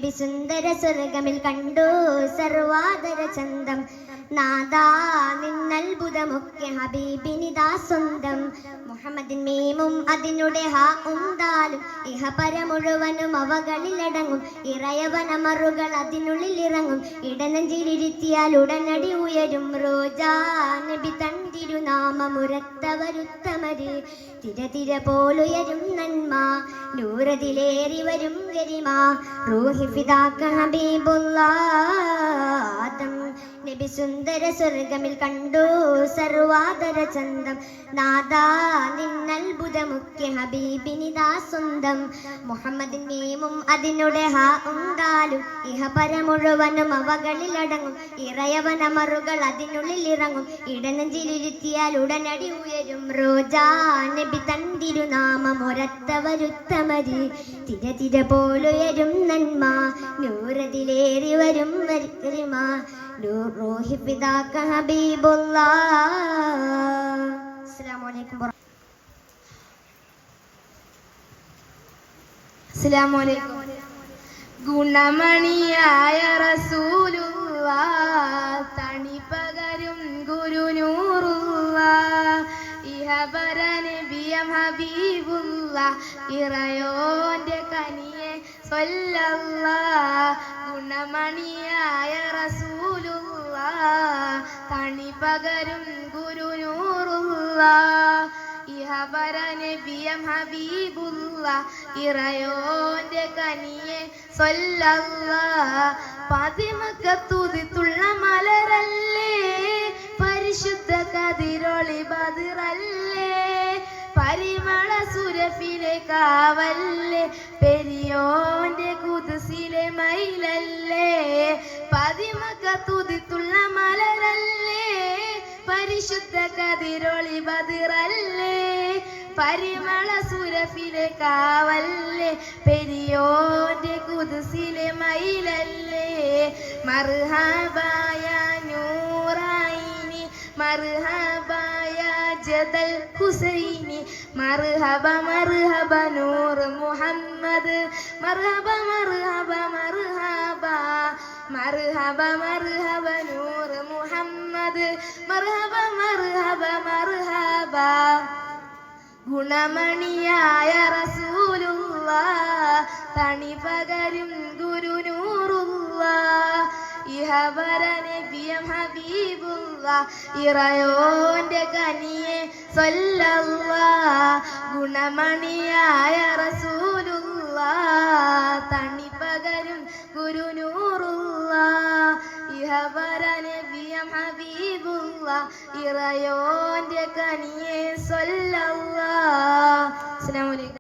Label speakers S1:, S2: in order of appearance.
S1: നബി സുന്ദര സ്വർഗമിൽ കണ്ടു സർവാദര ചന്തം. നാദാ നിന്നത്ഭുതമൊക്കെ ഹബീബിനിതാ സ്വന്തം. മുഹമ്മദിൻ മീമും അതിനുടെ ഹാ ഉന്താലും ഇഹപര മുഴുവനും അവകളിലടങ്ങും. ഇറയവനമറുകൾ അതിനുള്ളിൽ ഇറങ്ങും. ഇടനെഞ്ചിലിരുത്തിയാൽ ഉടനടി ഉയരും. റോജാ നബി തൻ തിരുനാമമുരത്തവരുത്തമര്. തിര പോലുയരും നന്മ നൂറതിലേറി വരും ഗരിമ. റൂഹി ഫിദാക ഹബീബുല്ലാഹ് നബി സുന്ദര സ്വർഗമിൽ കണ്ടു സർവാദര ചന്തം. നാദാ നിന്നത്ഭുതമൊക്കെ ഹബീബിനിതാ സ്വന്തം. മുഹമ്മദിൻ മീമും അതിനുടെ ഹാ ഉന്താലും ഇഹപര മുഴുവനും അവകളിലടങ്ങും. ഇറയവനമറുകൾ അതിനുള്ളിൽ ഇറങ്ങും. ഇടനെഞ്ചിലിരുത്തിയാൽ ഉടനടി ഉയരും. റോജാ നബി തൻ തിരുനാമമുരത്തവരുത്തമര്. തിര പോലുയരും നന്മ നൂറതിലേറി വരും ഗരിമ. റൂഹി ഫിദാക ഹബീബുല്ലാഹ്. അസ്സലാമു അലൈക്കും.
S2: അസ്സലാമു അലൈക്കും. ഗുണമണിയായ റസൂലുള്ളാഹ് തണി പകരും ഗുരുനൂറുള്ളാഹ്. ഇഹബര നബിയം ഹബീബുള്ളാഹ് ഇറയോന്റെ കനിയെ സ്വല്ലല്ലാഹ്. ഗുണമണിയായ റസൂലുള്ളാഹ് തണി പകരും ഗുരുനൂറുള്ളാഹ്. ഇഹബര നബിയം ഹബീബുള്ളാഹ് ഇറയോന്റെ കനിയെ സ്വല്ലല്ലാഹ്. പതിമക്കത്തുതിത്തുള്ള മലരല്ലേ പരിശുദ്ധ കതിരൊളി ബദറല്ലേ. പരിമള സുരഫിലെ കാവല്ലേ പെരിയോന്റെ കുദസിലെ മയിലല്ലേ. പതിമക്കത്തുതിത്തുള്ള മലരല്ലേ പരിശുദ്ധ കതിരൊളി ബദറല്ലേ. പരിമള സുരഫിലെ കാവല്ലേ പെരിയോന്റെ കുദസിലെ മയിലല്ലേ. മർഹബായ നൂറായിനി മർഹബായ ജദൽ ഹുസൈനി. മർഹബ മർഹബ നൂർ മുഹമ്മദ്. മർഹബ മർഹബ മർഹബ മർഹബ മർഹബ നൂർ മുഹമ്മദ്. മർഹബ മർഹബ മർഹബ. ഗുണമണിയായ റസൂലുള്ളാഹ് തണി പകരും ഗുരുനൂറുള്ളാഹ്. ഇഹബര നബിയം ഹബീബുള്ളാഹ് ഇറയോന്റെ കനിയെ സ്വല്ലല്ലാഹ്. ഗുണമണിയായ റസൂലുള്ളാഹ് തണി പകരും ഗുരുനൂറുള്ളാഹ്. ഇഹബര നബിയം ഹബീബുള്ളാഹ് ഇറയോന്റെ കനിയെ സ്വല്ലല്ലാഹ്. അസ്സലാമു അലൈക്കും.